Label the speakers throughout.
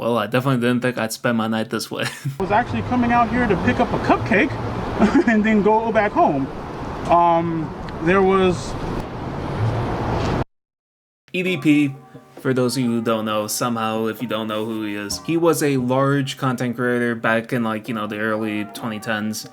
Speaker 1: Well, I definitely didn't think I'd spend my night this way.
Speaker 2: I was actually coming out here to pick up a cupcake and then go back home. There was
Speaker 1: EDP, for those of you who don't know, somehow, if you don't know who he is, he was a large content creator back in, like, you know, the early 2010s.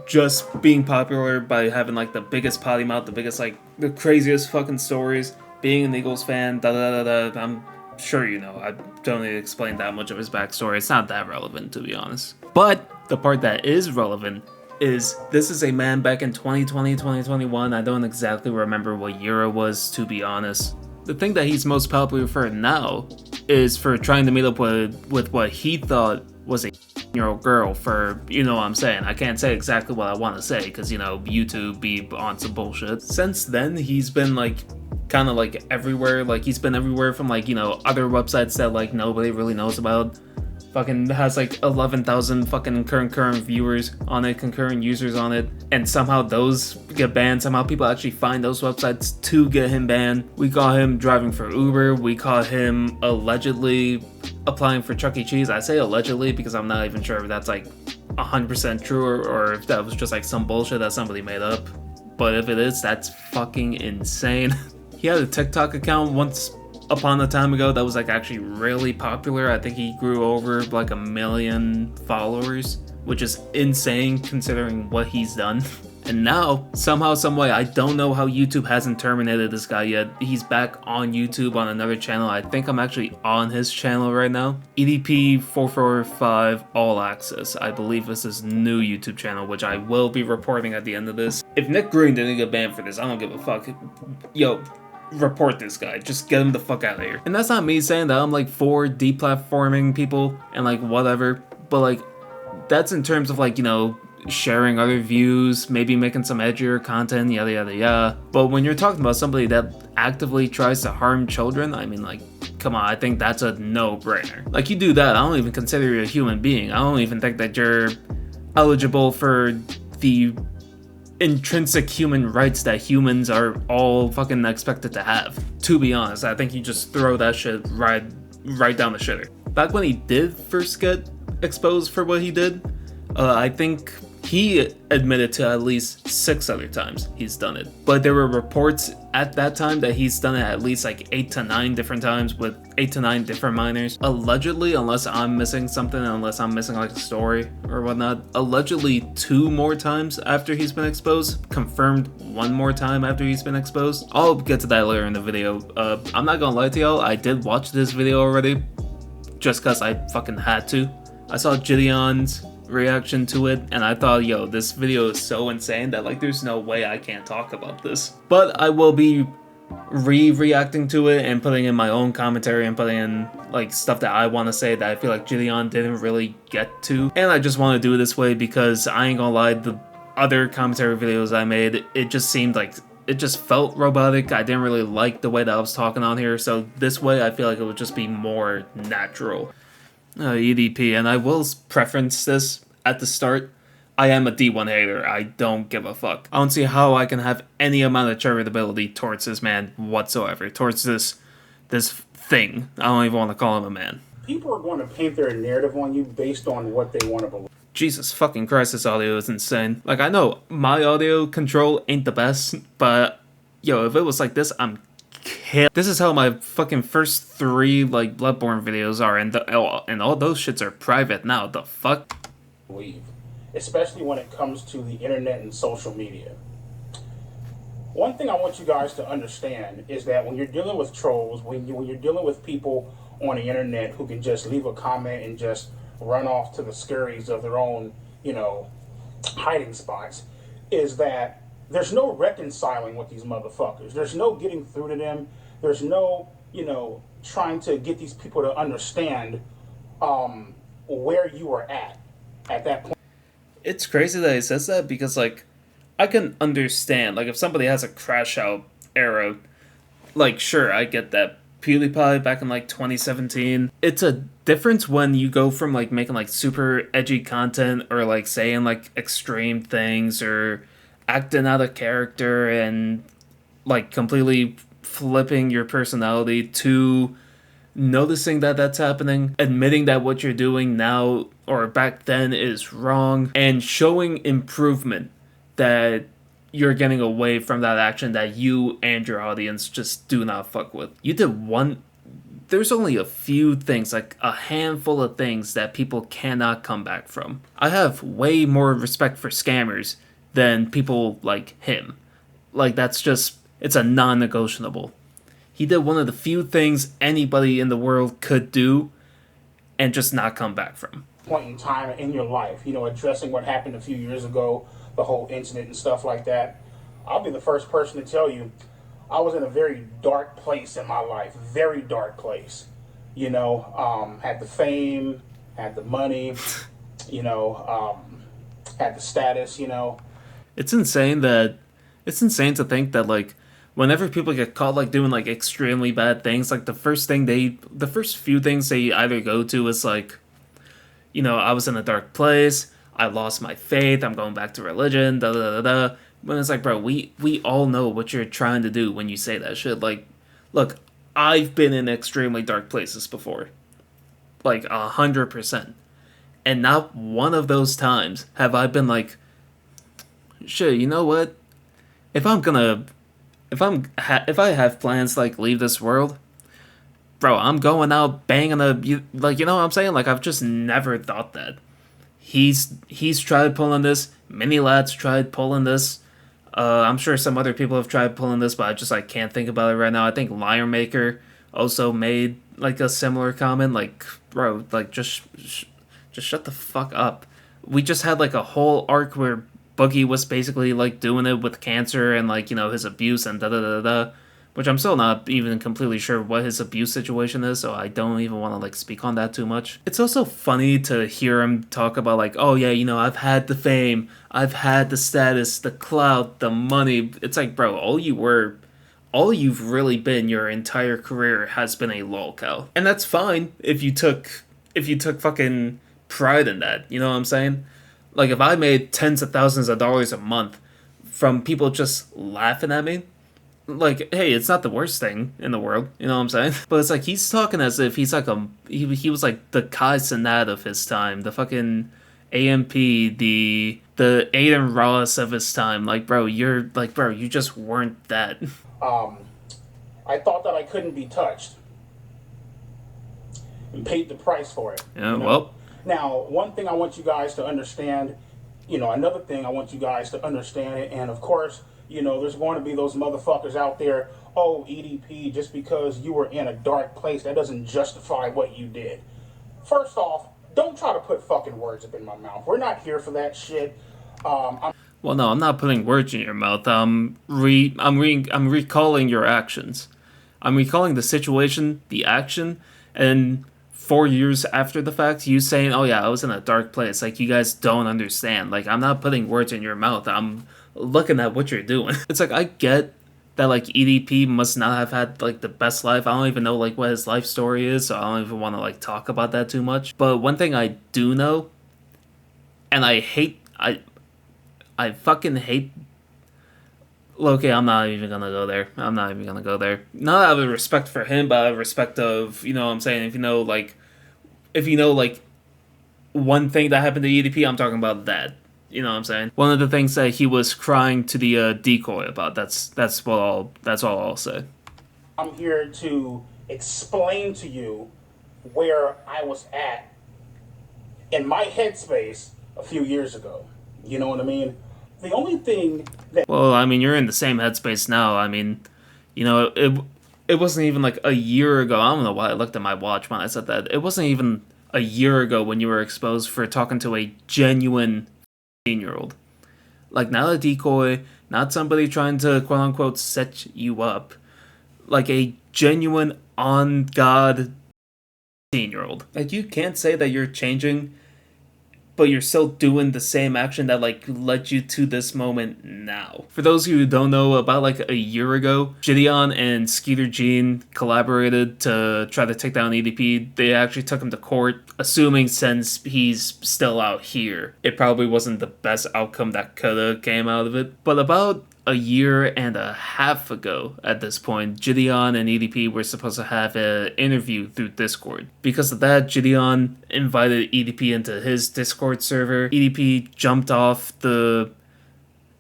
Speaker 1: Just being popular by having, like, the biggest potty mouth, the biggest, like, the craziest fucking stories, being an Eagles fan, da-da-da-da. I'm sure you know. I don't need to explain that much of his backstory. It's not that relevant, to be honest. But the part that is relevant is this is a man back in 2020, 2021. I don't exactly remember what year it was, to be honest. The thing that he's most popular for now is for trying to meet up with what he thought was a year-old girl for, you know what I'm saying. I can't say exactly what I want to say because, you know, YouTube be on some bullshit. Since then, he's been, like, kind of, like, everywhere. Like, he's been everywhere from, like, you know, other websites that, like, nobody really knows about. Fucking has like 11,000 fucking concurrent viewers on it, concurrent users on it, and somehow those get banned. Somehow people actually find those websites to get him banned. We caught him driving for Uber. We caught him allegedly applying for Chuck E. Cheese. I say allegedly because I'm not even sure if that's like 100% true or if that was just like some bullshit that somebody made up. But if it is, that's fucking insane. He had a TikTok account once upon a time ago that was like actually really popular. I think he grew over like 1 million followers, which is insane considering what he's done. And now, somehow, someway, I don't know how YouTube hasn't terminated this guy yet. He's back on YouTube on another channel. I think I'm actually on his channel right now. EDP445 All Access. I believe this is new YouTube channel, which I will be reporting at the end of this. If Nick Green didn't get banned for this, I don't give a fuck. Yo, report this guy. Just get him the fuck out of here. And that's not me saying that I'm like for deplatforming people and like whatever, but like that's in terms of like, you know, sharing other views, maybe making some edgier content, yada yada yada. But when you're talking about somebody that actively tries to harm children, I mean, like, come on, I think that's a no-brainer. Like, you do that, I don't even consider you a human being. I don't even think that you're eligible for the intrinsic human rights that humans are all fucking expected to have. To be honest, I think you just throw that shit right down the shitter. Back when he did first get exposed for what he did, I think he admitted to at least 6 other times he's done it. But there were reports at that time that he's done it at least like 8 to 9 different times with 8 to 9 different minors. Allegedly, unless I'm missing something, unless I'm missing like a story or whatnot, allegedly 2 more times after he's been exposed. Confirmed 1 more time after he's been exposed. I'll get to that later in the video. I'm not gonna lie to y'all, I did watch this video already just cause I fucking had to. I saw Gideon's reaction to it and I thought, yo, this video is so insane that like there's no way I can't talk about this. But I will be reacting to it and putting in my own commentary and putting in like stuff that I want to say that I feel like Gideon didn't really get to. And I just want to do it this way because I ain't gonna lie, the other commentary videos I made, it just seemed like it just felt robotic. I didn't really like the way that I was talking on here, so this way I feel like it would just be more natural. EDP, and I will preference this at the start. I am a D1 hater. I don't give a fuck. I don't see how I can have any amount of charitability towards this man whatsoever. Towards this thing. I don't even want to call him a man.
Speaker 2: people are going to paint their narrative on you based on what they want to believe.
Speaker 1: Jesus fucking Christ, this audio is insane. Like, I know my audio control ain't the best, but yo, if it was like this, I'm kill. This is how my fucking first 3 like Bloodborne videos are, and all those shits are private now. The fuck?
Speaker 2: Believe, especially when it comes to the internet and social media. One thing I want you guys to understand is that when you're dealing with trolls, when you're dealing with people on the internet who can just leave a comment and just run off to the scurries of their own, hiding spots, is that there's no reconciling with these motherfuckers. There's no getting through to them. There's no, trying to get these people to understand where you are at that point.
Speaker 1: It's crazy that he says that because, like, I can understand, like, if somebody has a crash out era, like, sure, I get that. PewDiePie back in, like, 2017. It's a difference when you go from, like, making, like, super edgy content or, like, saying, like, extreme things or acting out of character and, like, completely flipping your personality to noticing that that's happening, admitting that what you're doing now or back then is wrong, and showing improvement that you're getting away from that action that you and your audience just do not fuck with. You did one. There's only a few things, like a handful of things that people cannot come back from. I have way more respect for scammers than people like him. Like, that's just, it's a non negotiable. He did one of the few things anybody in the world could do and just not come back from.
Speaker 2: Point in time in your life, addressing what happened a few years ago, the whole incident and stuff like that. I'll be the first person to tell you, I was in a very dark place in my life, very dark place. Had the fame, had the money, had the status.
Speaker 1: It's insane to think that, like, whenever people get caught like doing like extremely bad things, like the first few things they either go to is like, I was in a dark place, I lost my faith, I'm going back to religion, da da da da. When it's like, bro, we all know what you're trying to do when you say that shit. Like, look, I've been in extremely dark places before, like 100%, and not one of those times have I been like, shit, you know what? If I have plans to, like, leave this world, bro, I'm going out banging like, you know what I'm saying? Like, I've just never thought that. He's tried pulling this. Many lads tried pulling this. I'm sure some other people have tried pulling this, but I just like can't think about it right now. I think Liar Maker also made like a similar comment. Like, bro, like just shut the fuck up. We just had like a whole arc where Boogie was basically like doing it with cancer and like, his abuse and da da da da, which I'm still not even completely sure what his abuse situation is, so I don't even want to like speak on that too much. It's also funny to hear him talk about like, oh yeah, I've had the fame, I've had the status, the clout, the money. It's like, bro, all you've really been your entire career has been a lolcow. And that's fine if you took fucking pride in that, you know what I'm saying? Like, if I made tens of thousands of dollars a month from people just laughing at me, like, hey, it's not the worst thing in the world, you know what I'm saying? But it's like, he's talking as if he's like he was like the Kai Cenat of his time, the fucking AMP, the Aiden Ross of his time. Like, bro, you just weren't that.
Speaker 2: I thought that I couldn't be touched and paid the price for it.
Speaker 1: Yeah, well.
Speaker 2: Now, one thing I want you guys to understand, another thing I want you guys to understand, and of course, there's going to be those motherfuckers out there, oh, EDP, just because you were in a dark place, that doesn't justify what you did. First off, don't try to put fucking words up in my mouth. We're not here for that shit.
Speaker 1: Well, no, I'm not putting words in your mouth. I'm recalling your actions. I'm recalling the situation, the action, and 4 years after the fact, you saying, oh yeah, I was in a dark place. Like, you guys don't understand. Like, I'm not putting words in your mouth. I'm looking at what you're doing. It's like, I get that, like, EDP must not have had, like, the best life. I don't even know, like, what his life story is, so I don't even want to, like, talk about that too much. But one thing I do know, and I fucking hate... Okay, I'm not even gonna go there. Not out of respect for him, but out of respect of, what I'm saying, if you know, like, one thing that happened to EDP, I'm talking about that. You know what I'm saying? One of the things that he was crying to the decoy about. That's all I'll say.
Speaker 2: I'm here to explain to you where I was at in my headspace a few years ago. You know what I mean? The only thing that...
Speaker 1: Well, I mean, you're in the same headspace now. I mean, it wasn't even like a year ago. I don't know why I looked at my watch when I said that. It wasn't even a year ago when you were exposed for talking to a genuine 15-year-old. Like, not a decoy, not somebody trying to quote-unquote set you up. Like, a genuine, on-God 15-year-old. Like, you can't say that you're changing, but you're still doing the same action that, like, led you to this moment now. For those of you who don't know, about, like, a year ago, Gideon and Skeeter Jean collaborated to try to take down EDP. They actually took him to court, assuming since he's still out here, it probably wasn't the best outcome that could've came out of it. But about a year and a half ago at this point, Gideon and EDP were supposed to have an interview through Discord. Because of that, Gideon invited EDP into his Discord server. EDP jumped off the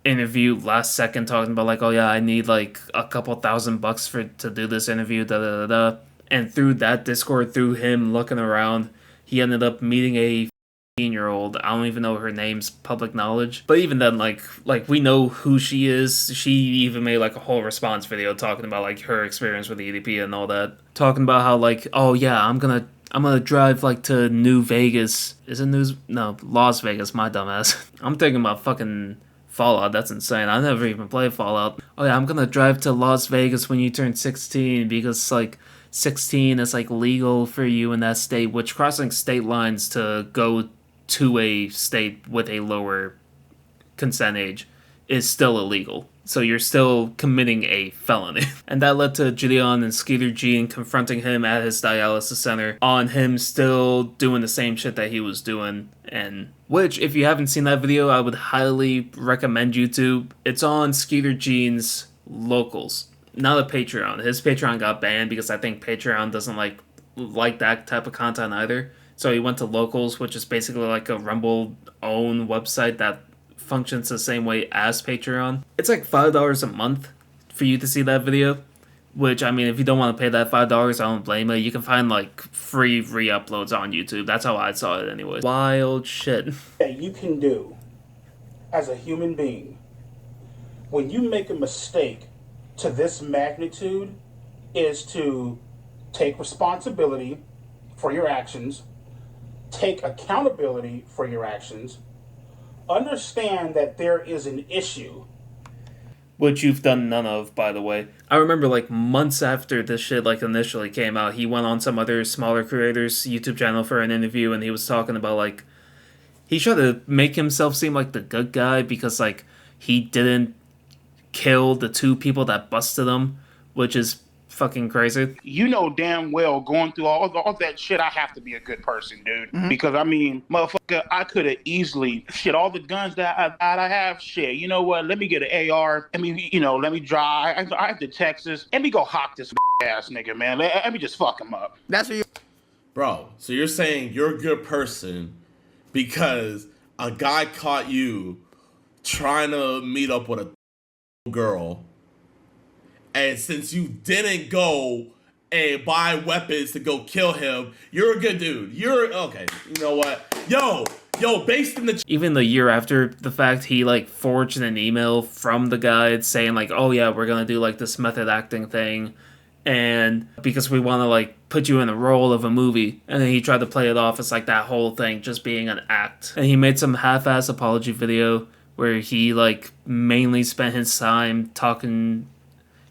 Speaker 1: interview last second talking about like, oh yeah, I need like a couple $1,000 for to do this interview, da da da da. And through that Discord, through him looking around, he ended up meeting a 15-year-old. I don't even know her name's public knowledge. But even then, like we know who she is. She even made like a whole response video talking about like her experience with the EDP and all that. Talking about how like, oh yeah, I'm gonna drive like to New Vegas. Is it Las Vegas, my dumbass. I'm thinking about fucking Fallout. That's insane. I never even played Fallout. Oh yeah, I'm gonna drive to Las Vegas when you turn 16 because like 16 is like legal for you in that state, which crossing state lines to go to a state with a lower consent age is still illegal. So you're still committing a felony. And that led to Gideon and Skeeter Gene confronting him at his dialysis center on him still doing the same shit that he was doing. And which, if you haven't seen that video, I would highly recommend you to. It's on Skeeter Gene's Locals, not a Patreon. His Patreon got banned because I think Patreon doesn't like that type of content either. So he went to Locals, which is basically like a Rumble own website that functions the same way as Patreon. It's like $5 a month for you to see that video, which, I mean, if you don't want to pay that $5, I don't blame you. You can find like free re-uploads on YouTube. That's how I saw it anyway. Wild shit.
Speaker 2: That you can do as a human being when you make a mistake to this magnitude is to take responsibility for your actions, take accountability for your actions, understand that there is an issue.
Speaker 1: Which you've done none of, by the way. I remember like months after this shit like initially came out, he went on some other smaller creators' YouTube channel for an interview and he was talking about like, he tried to make himself seem like the good guy because like he didn't kill the two people that busted him, which is fucking crazy.
Speaker 2: You know damn well going through all that shit, I have to be a good person, dude. Mm-hmm. Because, I mean, motherfucker, I could have easily, all the guns that I have, you know what, let me get an AR, let me drive to Texas, let me go hawk this ass nigga, man. Let me just fuck him up.
Speaker 3: That's what you...
Speaker 4: Bro, so you're saying you're a good person because a guy caught you trying to meet up with a girl, and since you didn't go and buy weapons to go kill him, you're a good dude. You're okay. You know what? Yo, based in the...
Speaker 1: Even the year after the fact, he like forged an email from the guy saying like, oh yeah, we're gonna do like this method acting thing, and because we want to like put you in a role of a movie, and then he tried to play it off as like that whole thing just being an act. And he made some half-ass apology video where he like mainly spent his time talking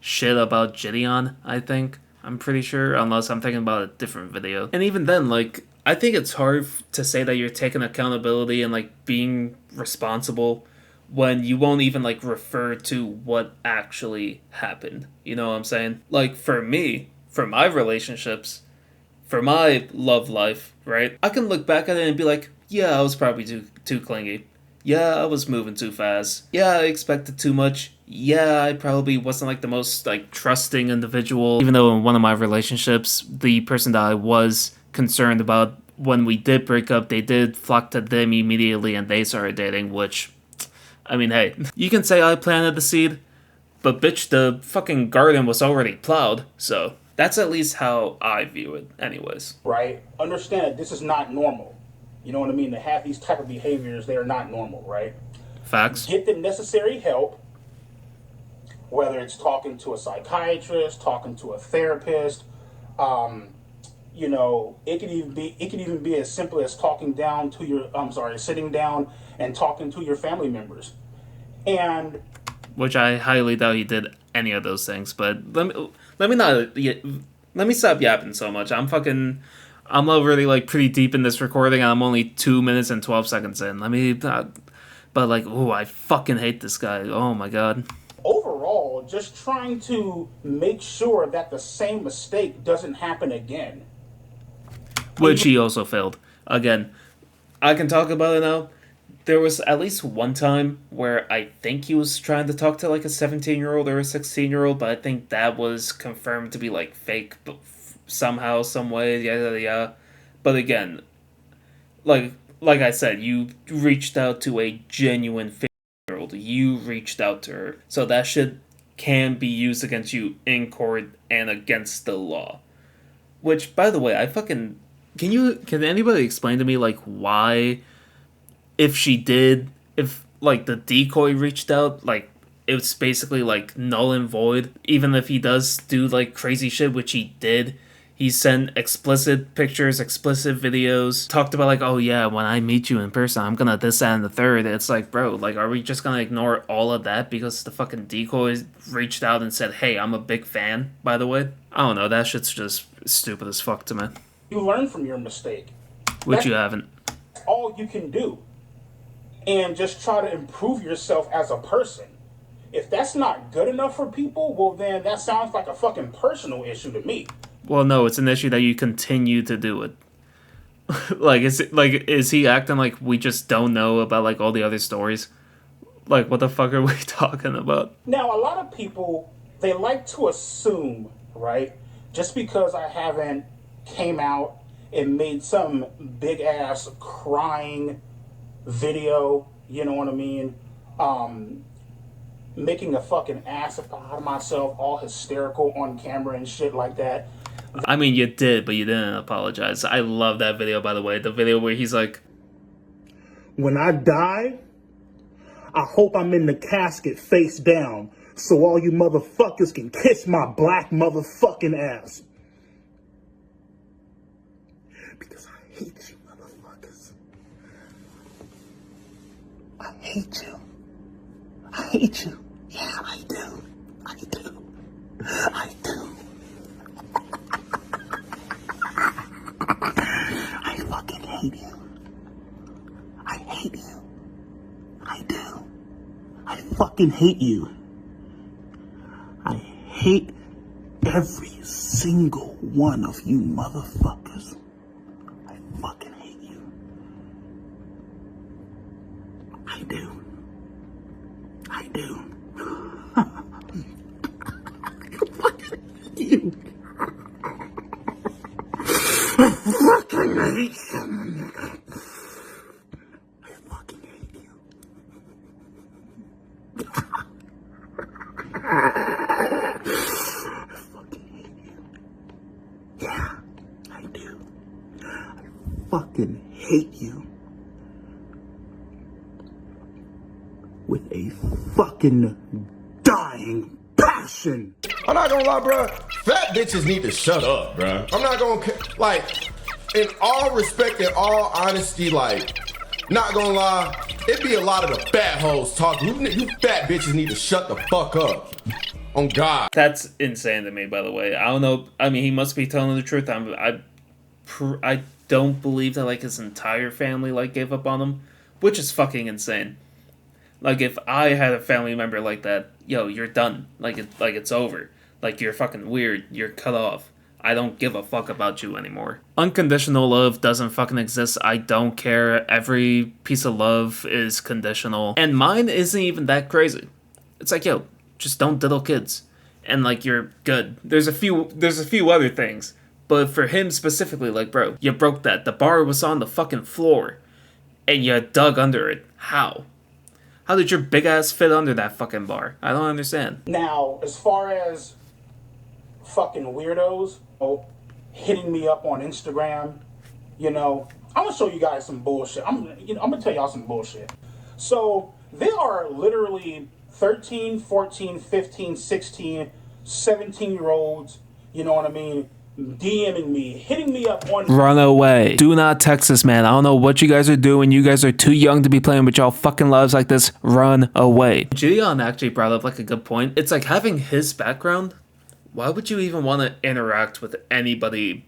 Speaker 1: shit about Gideon, I think. I'm pretty sure, unless I'm thinking about a different video. And even then, like, I think it's hard to say that you're taking accountability and like being responsible when you won't even like refer to what actually happened. You know what I'm saying? Like, for me, for my relationships, for my love life, right? I can look back at it and be like, yeah, I was probably too clingy. Yeah, I was moving too fast. Yeah, I expected too much. Yeah, I probably wasn't like the most like trusting individual. Even though in one of my relationships, the person that I was concerned about, when we did break up, they did flock to them immediately and they started dating, which, I mean, hey, you can say I planted the seed, but bitch, the fucking garden was already plowed, so that's at least how I view it anyways.
Speaker 2: Right? Understand that this is not normal. You know what I mean? To have these type of behaviors, they are not normal, right?
Speaker 1: Facts.
Speaker 2: Get the necessary help, whether it's talking to a psychiatrist, talking to a therapist. It could even be as simple as sitting down and talking to your family members. And
Speaker 1: which I highly doubt he did any of those things, but let me stop yapping so much. I'm already like pretty deep in this recording and I'm only 2 minutes and 12 seconds in. But like, oh, I fucking hate this guy. Oh my god.
Speaker 2: Overall, just trying to make sure that the same mistake doesn't happen again.
Speaker 1: Which he also failed. Again, I can talk about it now. There was at least one time where I think he was trying to talk to like a 17-year-old or a 16-year-old, but I think that was confirmed to be like fake, but somehow, some way, yada yada. But again, like I said, you reached out to a genuine 15-year-old. You reached out to her, so that shit can be used against you in court and against the law. Which, by the way, I fucking can anybody explain to me like why, if she did, if like the decoy reached out, like it's basically like null and void, even if he does do like crazy shit, which he did. He sent explicit pictures, explicit videos, talked about like, oh yeah, when I meet you in person, I'm gonna this, that, and the third. It's like, bro, like, are we just gonna ignore all of that because the fucking decoy reached out and said, hey, I'm a big fan, by the way? I don't know, that shit's just stupid as fuck to me.
Speaker 2: You learn from your mistake.
Speaker 1: Which you haven't.
Speaker 2: That's all you can do. And just try to improve yourself as a person. If that's not good enough for people, well then that sounds like a fucking personal issue to me.
Speaker 1: Well, no, it's an issue that you continue to do it. Is he acting like we just don't know about like all the other stories? Like, what the fuck are we talking about?
Speaker 2: Now, a lot of people, they like to assume, right? Just because I haven't came out and made some big ass crying video, you know what I mean? Making a fucking ass out of myself, all hysterical on camera and shit like that.
Speaker 1: I mean, you did, but you didn't apologize. I love that video, by the way. The video where he's like,
Speaker 3: when I die, I hope I'm in the casket face down so all you motherfuckers can kiss my black motherfucking ass. Because I hate you motherfuckers. I hate you. I hate you. Yeah, I do. I do. I do. I fucking hate you. I hate you. I do. I fucking hate you. I hate every single one of you motherfuckers. I fucking hate you. I do. I do. I fucking hate you. I fucking hate you. I fucking hate you. I fucking hate you. Yeah, I do. I fucking hate you. With a fucking dying passion.
Speaker 5: I'm not gonna lie, bro. Fat bitches need to shut up, bro. I'm not gonna, like, in all respect and all honesty, like, not gonna lie, it be a lot of the fat hoes talking. You fat bitches need to shut the fuck up. On God.
Speaker 1: that's insane to me, by the way. I don't know. I mean, he must be telling the truth. I don't believe that, like, his entire family, like, gave up on him, which is fucking insane. Like, if I had a family member like that, yo, you're done. Like, it's over. Like, you're fucking weird. You're cut off. I don't give a fuck about you anymore. Unconditional love doesn't fucking exist. I don't care. Every piece of love is conditional. And mine isn't even that crazy. It's like, yo, just don't diddle kids. And, like, you're good. There's a few other things. But for him specifically, like, bro, you broke that. The bar was on the fucking floor. And you dug under it. How? How did your big ass fit under that fucking bar? I don't understand.
Speaker 2: Now, as far as fucking weirdos hitting me up on Instagram, you know, I'm gonna show you guys some bullshit. I'm gonna tell y'all some bullshit. So there are literally 13, 14, 15, 16, 17-year-olds, you know what I mean, DMing me, hitting me up on...
Speaker 1: Run away. Do not text this man. I don't know what you guys are doing. You guys are too young to be playing with y'all fucking lives like this. Run away. Gideon actually brought up like a good point. It's like having his background. Why would you even want to interact with anybody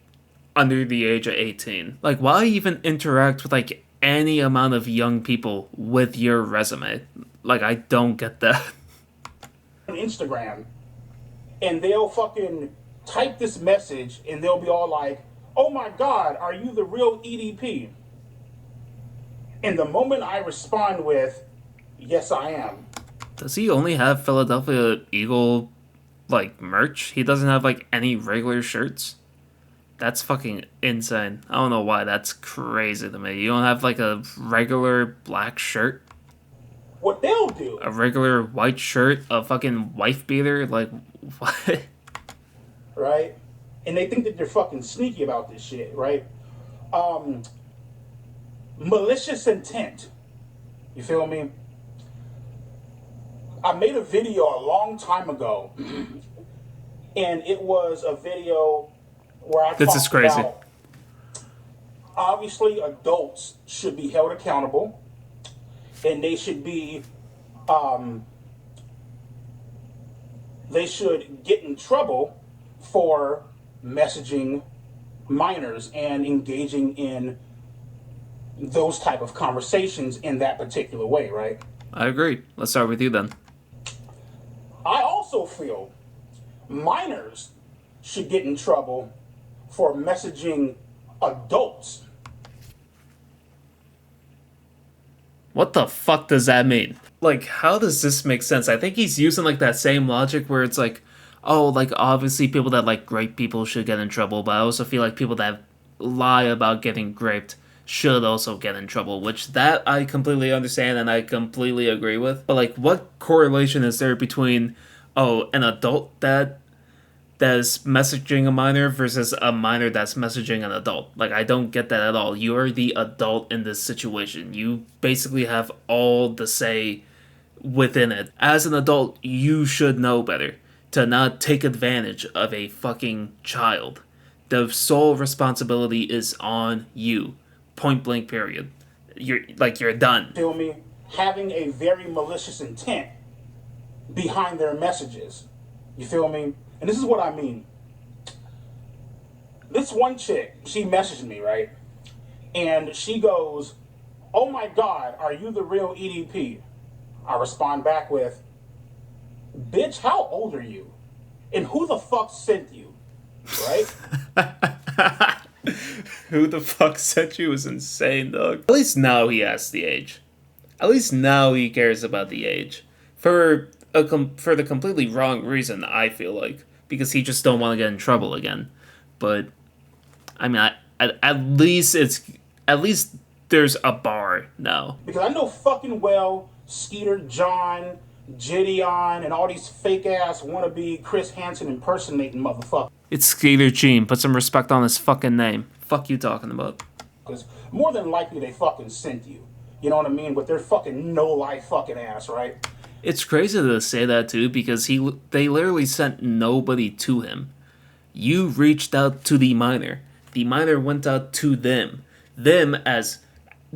Speaker 1: under the age of 18? Like, why even interact with like any amount of young people with your resume? Like, I don't get that.
Speaker 2: On Instagram, and they'll fucking type this message and they'll be all like, oh my God, are you the real EDP? And the moment I respond with, yes, I am.
Speaker 1: Does he only have Philadelphia Eagle, like, merch? He doesn't have, like, any regular shirts? That's fucking insane. I don't know why. That's crazy to me. You don't have, like, a regular black shirt?
Speaker 2: What they'll do.
Speaker 1: A regular white shirt? A fucking wife beater? Like, what?
Speaker 2: Right? And they think that they're fucking sneaky about this shit, right? Malicious intent. You feel me? I made a video a long time ago, and it was a video where I
Speaker 1: This is crazy.
Speaker 2: about obviously adults should be held accountable, and they should be they should get in trouble for messaging minors and engaging in those type of conversations in that particular way, right?
Speaker 1: I agree. Let's start with you then.
Speaker 2: I also feel minors should get in trouble for messaging adults.
Speaker 1: What the fuck does that mean? Like, how does this make sense? I think he's using, like, that same logic where it's like, oh, like, obviously people that like grape people should get in trouble, but I also feel like people that lie about getting graped should also get in trouble, which that I completely understand and I completely agree with. But, like, what correlation is there between, oh, an adult that's messaging a minor versus a minor that's messaging an adult? Like, I don't get that at all. You're the adult in this situation. You basically have all the say within it. As an adult, you should know better to not take advantage of a fucking child. The sole responsibility is on you. Point blank, period. You're done.
Speaker 2: Feel me? Having a very malicious intent behind their messages. You feel me? And this is what I mean. This one chick, she messaged me, right? And she goes, "Oh my God, are you the real EDP?" I respond back with, "Bitch, how old are you? And who the fuck sent you?" Right?
Speaker 1: Who the fuck sent you is insane, dog. At least now he asks the age. At least now he cares about the age. For the completely wrong reason, I feel like. Because he just don't want to get in trouble again. But, I mean, at least there's a bar now.
Speaker 2: Because I know fucking well Skeeter John, Gideon, and all these fake-ass wannabe Chris Hansen impersonating motherfuckers.
Speaker 1: It's Skeeter Gene. Put some respect on his fucking name. Fuck you talking about.
Speaker 2: Because more than likely they fucking sent you. You know what I mean? With their fucking no-life fucking ass, right?
Speaker 1: It's crazy to say that too, because they literally sent nobody to him. You reached out to the minor. The minor went out to them. Them as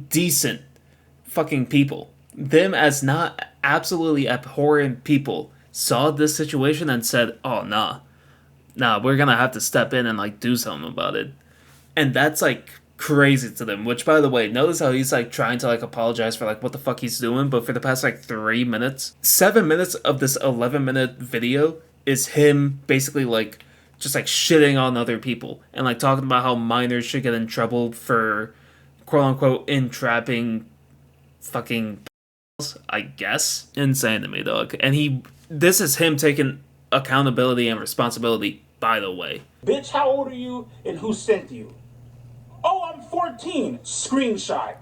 Speaker 1: decent fucking people. Them as not absolutely abhorrent people saw this situation and said, "Oh, nah, we're gonna have to step in and, like, do something about it." And that's, like, crazy to them. Which, by the way, notice how he's, like, trying to, like, apologize for, like, what the fuck he's doing, but for the past, like, 3 minutes, 7 minutes of this 11-minute video is him basically, like, just, like, shitting on other people and, like, talking about how minors should get in trouble for, quote-unquote, entrapping fucking I guess. Insane to me, dog. And this is him taking accountability and responsibility, by the way.
Speaker 2: "Bitch, how old are you and who sent you?" "Oh, I'm 14. Screenshot.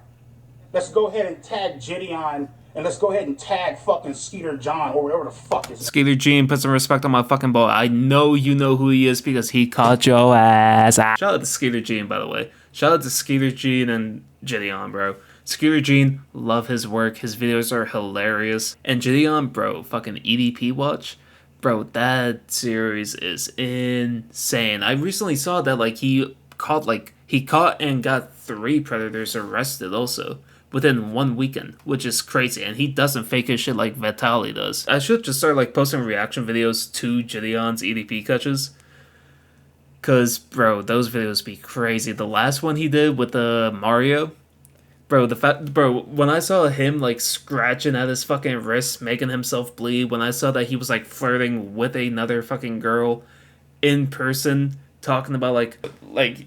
Speaker 2: Let's go ahead and tag Gideon, and let's go ahead and tag fucking Skeeter John, or whatever the fuck is.
Speaker 1: Skeeter Gene, put some respect on my fucking boy. I know you know who he is because he caught your ass. Shout out to Skeeter Gene, by the way. Shout out to Skeeter Gene and Gideon, bro. Skeeter Gene, love his work. His videos are hilarious. And Gideon, bro, fucking EDP watch. Bro, that series is insane. I recently saw that, like, he caught and got 3 predators arrested also within 1 weekend, which is crazy. And he doesn't fake his shit like Vitali does. I should just start, like, posting reaction videos to Gideon's EDP catches. Cause, bro, those videos be crazy. The last one he did with the Mario, bro, when I saw him, like, scratching at his fucking wrist, making himself bleed, when I saw that he was, like, flirting with another fucking girl in person, talking about like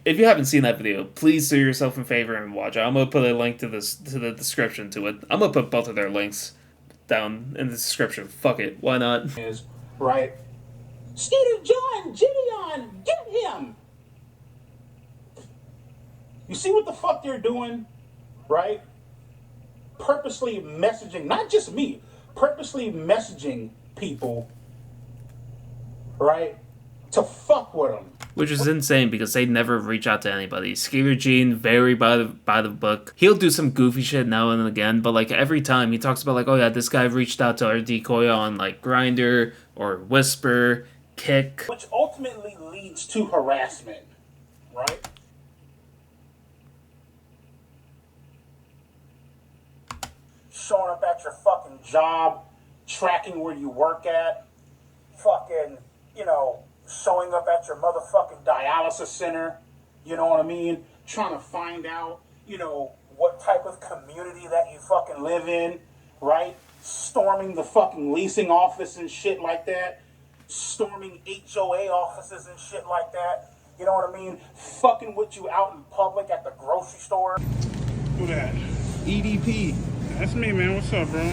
Speaker 1: if you haven't seen that video, please do yourself a favor and watch it. I'm gonna put a link to the description to it. I'm gonna put both of their links down in the description. Fuck it, why not?
Speaker 2: Is right. Skeeter John, Gideon, get him. You see what the fuck they're doing, right? Purposely messaging, not just me, purposely messaging people, right, to fuck with them.
Speaker 1: Which is insane because they never reach out to anybody. Skeeter Gene, very by the book. He'll do some goofy shit now and again, but like every time he talks about like, oh yeah, this guy reached out to our decoy on like Grindr or Whisper, Kick.
Speaker 2: Which ultimately leads to harassment, right? Showing up at your fucking job, tracking where you work at, fucking, you know, showing up at your motherfucking dialysis center, you know what I mean? Trying to find out, you know, what type of community that you fucking live in, right? Storming the fucking leasing office and shit like that. Storming HOA offices and shit like that. You know what I mean? Fucking with you out in public at the grocery store.
Speaker 6: Who that?
Speaker 7: EDP.
Speaker 6: That's me, man. What's up, bro?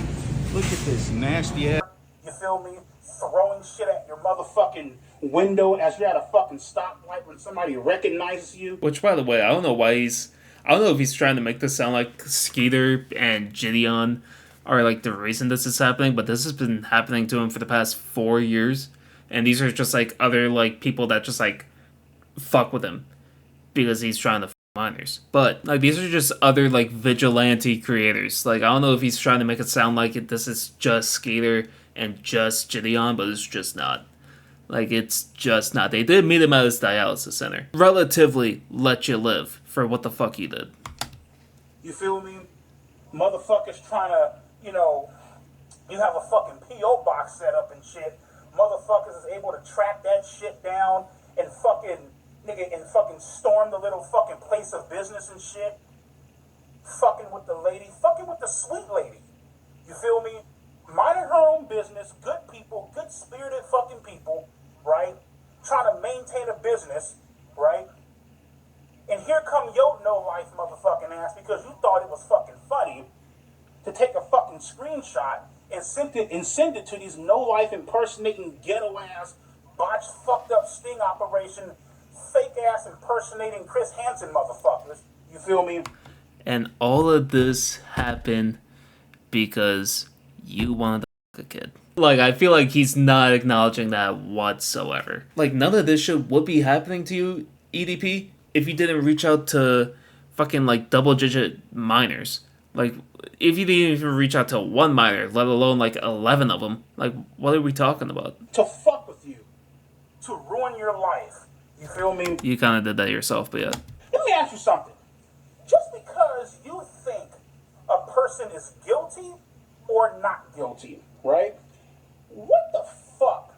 Speaker 7: Look at this nasty ass.
Speaker 2: You feel me? Throwing shit at your motherfucking window as you're at a fucking stoplight when somebody recognizes you.
Speaker 1: Which, by the way, I don't know if he's trying to make this sound like Skeeter and Gideon are like the reason this is happening, but this has been happening to him for the past 4 years. And these are just like other like people that just like fuck with him because he's trying to fuck minors. But like these are just other like vigilante creators. Like I don't know if he's trying to make it sound like this is just Skeeter and just Gideon, but it's just not. Like it's just not. They did meet him at his dialysis center. Relatively let you live for what the fuck he did.
Speaker 2: You feel me? Motherfuckers trying to, you know, you have a fucking P.O. box set up and shit. Motherfuckers is able to track that shit down and fucking, nigga, and fucking storm the little fucking place of business and shit. Fucking with the lady, fucking with the sweet lady. You feel me? Minding her own business, good people, good spirited fucking people, right? Trying to maintain a business, right? And here come your no-life motherfucking ass because you thought it was fucking funny to take a fucking screenshot and send it to these no-life impersonating ghetto-ass, botched, fucked up sting operation, fake-ass impersonating Chris Hansen motherfuckers. You feel me?
Speaker 1: And all of this happened because you wanted to fuck a kid. Like, I feel like he's not acknowledging that whatsoever. Like, none of this shit would be happening to you, EDP, if you didn't reach out to fucking, like, double-digit minors. Like, if you didn't even reach out to one minor, let alone, like, 11 of them, like, what are we talking about?
Speaker 2: To fuck with you. To ruin your life. You feel me?
Speaker 1: You kind of did that yourself, but yeah.
Speaker 2: Let me ask you something. Just because you think a person is guilty or not guilty, right? What the fuck,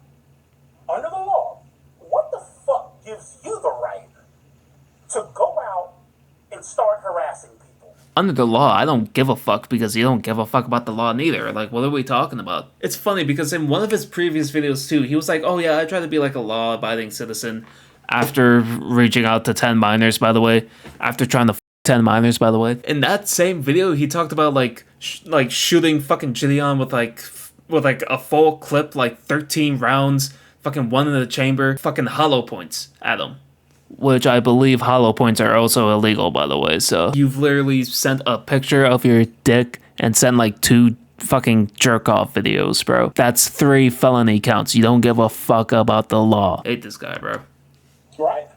Speaker 2: under the law, what the fuck gives you the right to go out and start harassing people?
Speaker 1: Under the law, I don't give a fuck because you don't give a fuck about the law neither. Like, what are we talking about? It's funny because in one of his previous videos too, he was like, oh yeah, I try to be like a law-abiding citizen after reaching out to 10 minors, by the way. After trying to 10 minors, by the way. In that same video, he talked about like shooting fucking Gideon with a full clip, like 13 rounds, fucking one in the chamber, fucking hollow points at him. Which I believe hollow points are also illegal, by the way, so. You've literally sent a picture of your dick and sent like 2 fucking jerk-off videos, bro. That's 3 felony counts. You don't give a fuck about the law. Hate this guy, bro.
Speaker 2: Right?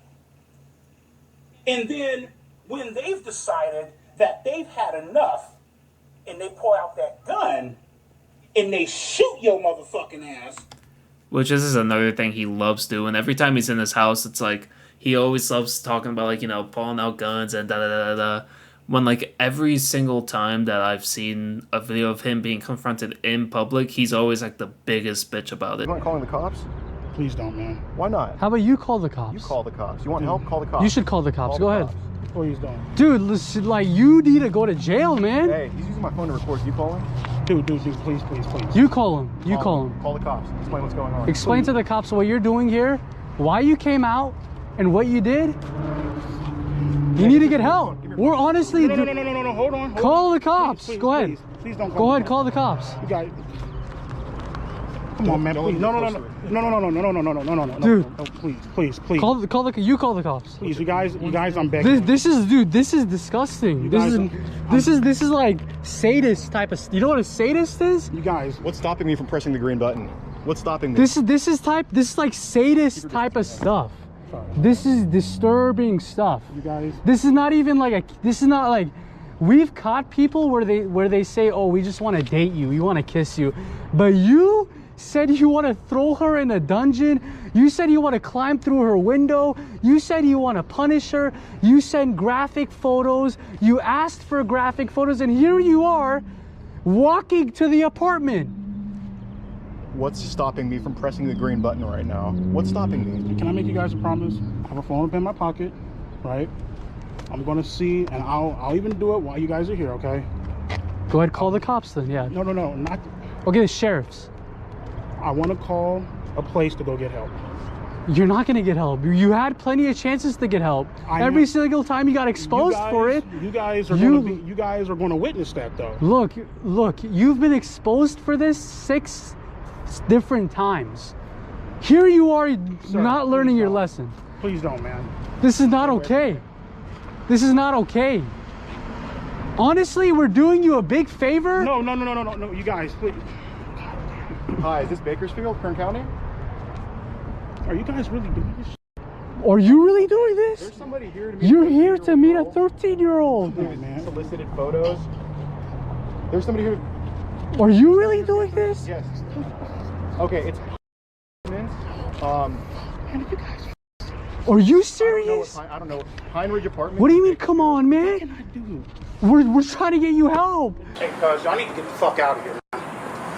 Speaker 2: And then, when they've decided that they've had enough, and they pull out that gun, and they shoot your motherfucking ass.
Speaker 1: Which this is another thing he loves doing. Every time he's in his house, it's like, he always loves talking about, like, you know, pulling out guns and da-da-da-da-da. When, like, every single time that I've seen a video of him being confronted in public, he's always, like, the biggest bitch about it.
Speaker 8: You want calling the cops?
Speaker 6: Please don't, man.
Speaker 8: Why not?
Speaker 9: How about you call the cops?
Speaker 8: You call the cops. You want help? Call the cops.
Speaker 9: You should call the cops. Go ahead.
Speaker 6: Please don't.
Speaker 9: Dude, listen, like, you need to go to jail, man.
Speaker 8: Hey, he's using my phone to record. Can you call him?
Speaker 6: Dude, please.
Speaker 9: You call him. Call him.
Speaker 8: Call the cops. Explain what's going on.
Speaker 9: Explain to the cops what you're doing here, why you came out, and what you did, you need to get help. We're honestly...
Speaker 6: No, hold on.
Speaker 9: Call the cops.
Speaker 6: Please,
Speaker 9: Go ahead.
Speaker 6: Please don't
Speaker 9: Go ahead, call the cops.
Speaker 6: You got it. Come on, man. Please. No.
Speaker 9: Dude.
Speaker 6: No, please.
Speaker 9: You call the cops.
Speaker 6: Please, you guys, I'm begging.
Speaker 9: This is disgusting. This is like sadist type of. You know what a sadist is?
Speaker 6: You guys.
Speaker 8: What's stopping me from pressing the green button? What's stopping me?
Speaker 9: This is like sadist type of stuff. This is disturbing stuff.
Speaker 6: You guys.
Speaker 9: This is not even like we've caught people where they say, oh, we just want to date you, we want to kiss you, but you said you want to throw her in a dungeon. You said you want to climb through her window. You said you want to punish her. You sent graphic photos. You asked for graphic photos, and here you are walking to the apartment.
Speaker 8: What's stopping me from pressing the green button right now? What's stopping me?
Speaker 6: Can I make you guys a promise? I have a phone up in my pocket, right? I'm gonna see, and I'll even do it while you guys are here, okay?
Speaker 9: Go ahead, call the cops then. Yeah.
Speaker 6: No, not.
Speaker 9: Okay, the sheriffs.
Speaker 6: I want to call a place to go get help.
Speaker 9: You're not gonna get help. You had plenty of chances to get help. Every single time you got exposed for it.
Speaker 6: You guys are going to witness that, though.
Speaker 9: Look, you've been exposed for this 6 different times. Here you are,
Speaker 6: Sir,
Speaker 9: not learning your
Speaker 6: don't.
Speaker 9: lesson.
Speaker 6: Please don't, man.
Speaker 9: This is not okay. This is not okay. Honestly, we're doing you a big favor.
Speaker 6: No, you guys, please.
Speaker 8: Hi, is this Bakersfield, Kern County?
Speaker 6: Are you guys really doing this?
Speaker 9: Are you really doing this?
Speaker 8: There's somebody here to meet
Speaker 9: You're here to meet a 13-year-old.
Speaker 6: Come on, man.
Speaker 8: Solicited photos. There's somebody here.
Speaker 9: Are you really doing this?
Speaker 8: Yes. Okay, it's
Speaker 6: Man, you guys.
Speaker 9: Are you serious?
Speaker 8: I don't know. Heinrich Apartment.
Speaker 9: What do you mean, come on,
Speaker 6: What
Speaker 9: man?
Speaker 6: can I do?
Speaker 9: We're trying to get you help.
Speaker 2: Hey, cuz, y'all need to get the fuck out of here.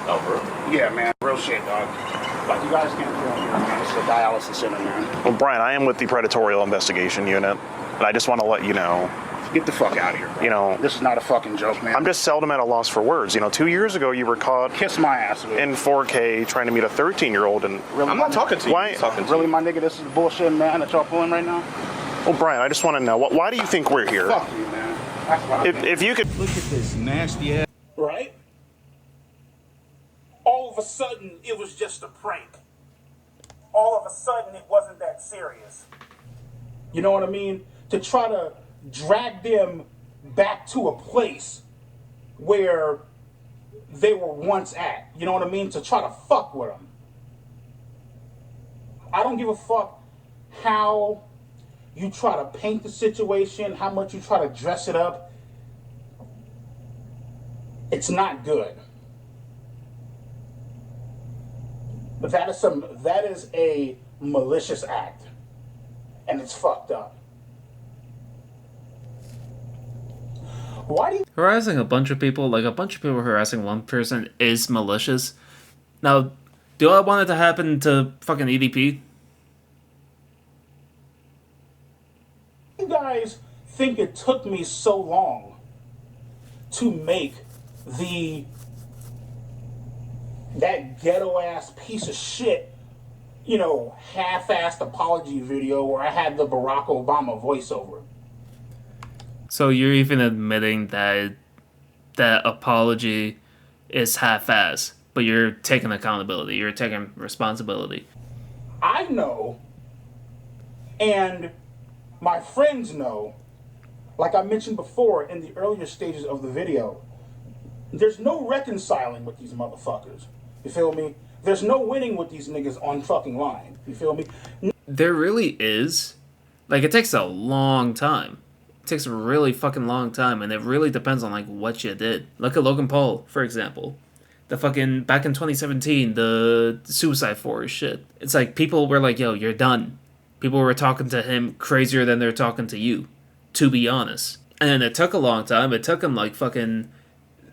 Speaker 4: Oh, bro.
Speaker 2: Yeah, man. Real shit, dog. Like, you guys can't come here, man. This is a dialysis center, man.
Speaker 10: Well, Brian, I am with the Predatorial Investigation Unit, and I just want to let you know,
Speaker 2: Get the fuck out of here, bro.
Speaker 10: you know,
Speaker 2: This is not a fucking joke, man.
Speaker 10: I'm just seldom at a loss for words. You know, 2 years ago, you were caught
Speaker 2: Kiss my ass, dude.
Speaker 10: in 4K trying to meet a 13-year-old, and
Speaker 2: Really,
Speaker 4: I'm not talking to you.
Speaker 10: Why-
Speaker 4: I'm talking to
Speaker 2: Really, my nigga, this is bullshit, man, that y'all pulling right now?
Speaker 10: well, Brian, I just want to know, why do you think we're here?
Speaker 2: Fuck you, man. That's what I think.
Speaker 7: Look at this nasty ass.
Speaker 2: Right? All of a sudden, it was just a prank. All of a sudden, it wasn't that serious. You know what I mean? To try to drag them back to a place where they were once at. You know what I mean? To try to fuck with them. I don't give a fuck how you try to paint the situation, how much you try to dress it up. It's not good. But that is a malicious act. And it's fucked up. Why do you
Speaker 1: Harassing a bunch of people, like a bunch of people harassing one person, is malicious. Now, do I want it to happen to fucking EDP?
Speaker 2: guys think it took me so long to make that ghetto ass piece of shit, you know, half-assed apology video where I had the Barack Obama voiceover?
Speaker 1: So you're even admitting that that apology is half-assed, but you're taking accountability, you're taking responsibility.
Speaker 2: I know, and my friends know, like I mentioned before in the earlier stages of the video, there's no reconciling with these motherfuckers. You feel me? There's no winning with these niggas on fucking line. You feel me?
Speaker 1: There really is. Like, it takes a long time. It takes a really fucking long time, and it really depends on, like, what you did. Look at Logan Paul, for example. The fucking, back in 2017, the Suicide Forest shit. It's like, people were like, yo, you're done. People were talking to him crazier than they're talking to you, to be honest. And then it took a long time. It took him, like, fucking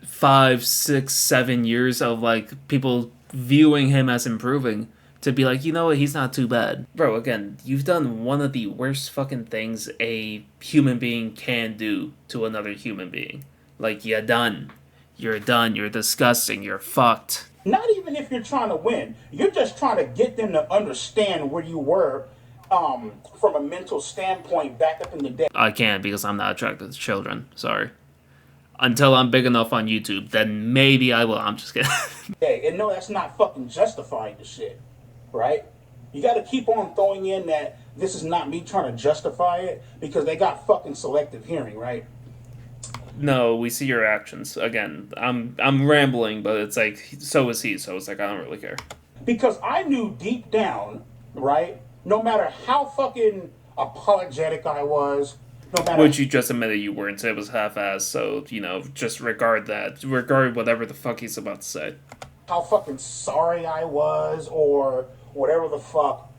Speaker 1: 5, 6, 7 years of, like, people viewing him as improving to be like, you know what, he's not too bad. Bro, again, you've done one of the worst fucking things a human being can do to another human being. Like, you're done. You're done. You're disgusting. You're fucked.
Speaker 2: Not even if you're trying to win. You're just trying to get them to understand where you were from a mental standpoint back up in the day.
Speaker 1: I can't because I'm not attracted to children. Sorry. Until I'm big enough on YouTube, then maybe I will. I'm just kidding.
Speaker 2: And no, that's not fucking justifying the shit, right? You got to keep on throwing in that this is not me trying to justify it because they got fucking selective hearing, right?
Speaker 1: No, we see your actions. Again, I'm rambling, but it's like, so is he, so it's like, I don't really care.
Speaker 2: Because I knew deep down, right, no matter how fucking apologetic I was, no matter...
Speaker 1: Which you just admitted you weren't, so it was half-assed, so, you know, just regard that. Regard whatever the fuck he's about to say.
Speaker 2: How fucking sorry I was, or whatever the fuck.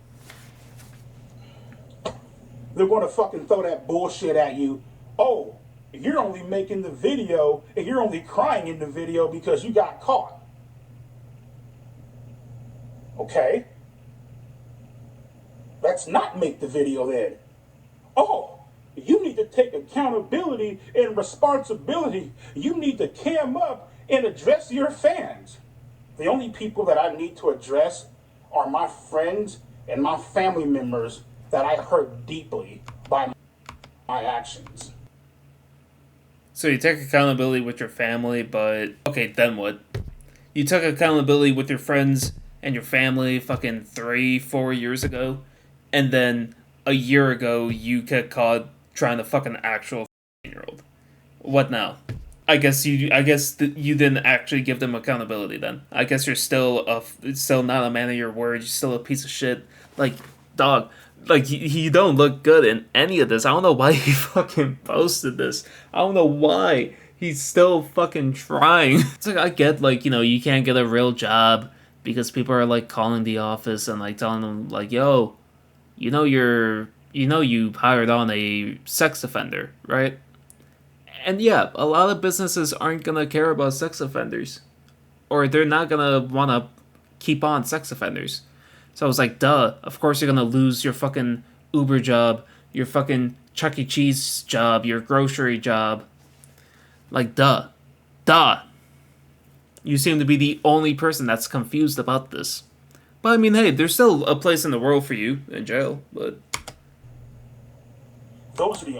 Speaker 2: They're gonna fucking throw that bullshit at you. Oh, you're only making the video, and you're only crying in the video because you got caught. Okay? Let's not make the video then. Oh, you need to take accountability and responsibility. You need to cam up and address your fans. The only people that I need to address are my friends and my family members that I hurt deeply by my actions.
Speaker 1: So you take accountability with your family, but... Okay, then what? You took accountability with your friends and your family fucking 3-4 years ago, and then a year ago you get caught trying to fuck an actual 15-year-old. What now? I guess you didn't actually give them accountability then. I guess you're still not a man of your word. You're still a piece of shit. Like, dog, like you don't look good in any of this. I don't know why he fucking posted this. I don't know why he's still fucking trying. It's like, I get, like, you know, you can't get a real job because people are like calling the office and like telling them like, yo, you know you hired on a sex offender, right? And yeah, a lot of businesses aren't gonna care about sex offenders, or they're not gonna wanna keep on sex offenders. So I was like, duh, of course you're gonna lose your fucking Uber job, your fucking Chuck E. Cheese job, your grocery job. Like, duh. You seem to be the only person that's confused about this. But I mean, hey, there's still a place in the world for you in jail, but...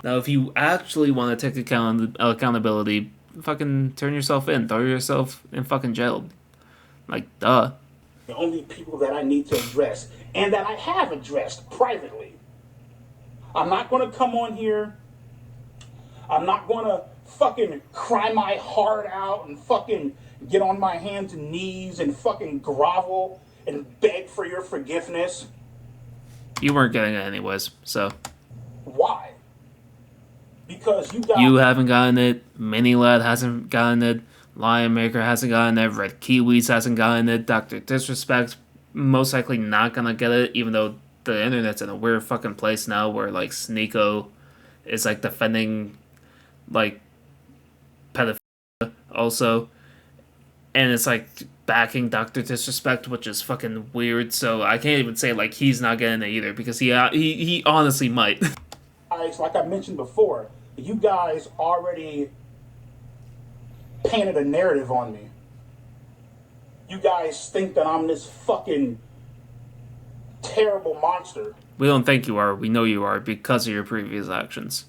Speaker 1: Now, if you actually want to take accountability, fucking turn yourself in. Throw yourself in fucking jail. Like, duh.
Speaker 2: The only people that I need to address, and that I have addressed privately. I'm not going to come on here. I'm not going to fucking cry my heart out and fucking get on my hands and knees and fucking grovel and beg for your forgiveness.
Speaker 1: You weren't getting it anyways, so...
Speaker 2: Why? Because
Speaker 1: you haven't gotten it, Mini Lad hasn't gotten it, Lion Maker hasn't gotten it, Red Kiwis hasn't gotten it, Dr. Disrespect's most likely not gonna get it, even though the internet's in a weird fucking place now where, like, Sneeko is, like, defending, like, pedophilia also. And it's, like, backing Dr. Disrespect, which is fucking weird, so I can't even say, like, he's not getting it either, because he honestly might.
Speaker 2: Like I mentioned before, you guys already painted a narrative on me. You guys think that I'm this fucking terrible monster.
Speaker 1: We don't think you are. We know you are because of your previous actions.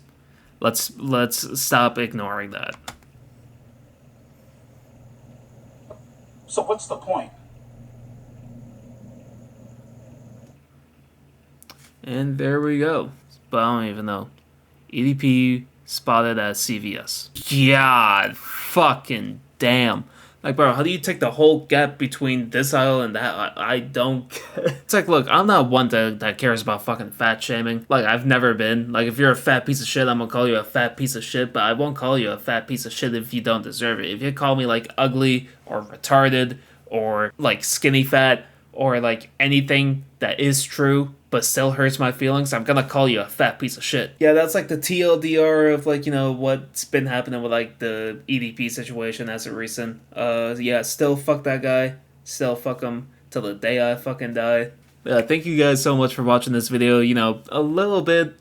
Speaker 1: Let's stop ignoring that.
Speaker 2: So what's the point?
Speaker 1: And there we go. But I don't even know. EDP spotted at CVS. God fucking damn. Like, bro, how do you take the whole gap between this aisle and that? I don't get it. It's like, look, I'm not one that cares about fucking fat shaming. Like, I've never been. Like, if you're a fat piece of shit, I'm gonna call you a fat piece of shit, but I won't call you a fat piece of shit if you don't deserve it. If you call me, like, ugly or retarded or, like, skinny fat or, like, anything that is true but still hurts my feelings, I'm gonna call you a fat piece of shit. Yeah, that's like the TLDR of, like, you know, what's been happening with, like, the EDP situation as of recent. Yeah, still fuck that guy. Still fuck him till the day I fucking die. Yeah, thank you guys so much for watching this video. You know, a little bit...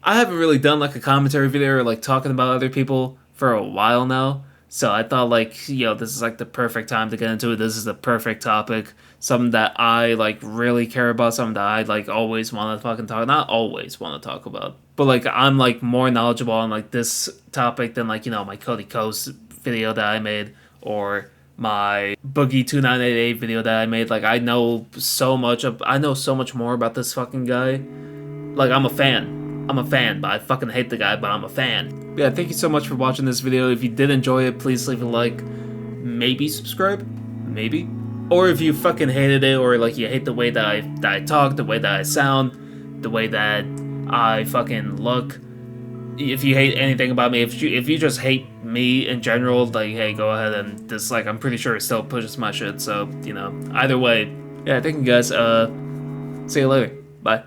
Speaker 1: I haven't really done, like, a commentary video or, like, talking about other people for a while now. So I thought, like, this is like the perfect time to get into it. This is the perfect topic. Something that I like really care about, something that I like always want to fucking talk, not always want to talk about, but like I'm like more knowledgeable on like this topic than like, my Cody Coast video that I made, or my Boogie 2988 video that I made. Like I know so much more about this fucking guy. Like I'm a fan, but I fucking hate the guy, but I'm a fan. But yeah, thank you so much for watching this video. If you did enjoy it, please leave a like, maybe subscribe, maybe. Or if you fucking hated it, or like you hate the way that I talk, the way that I sound, the way that I fucking look. If you hate anything about me, if you just hate me in general, like, hey, go ahead and dislike. I'm pretty sure it still pushes my shit. So, either way, yeah, thank you guys. See you later. Bye.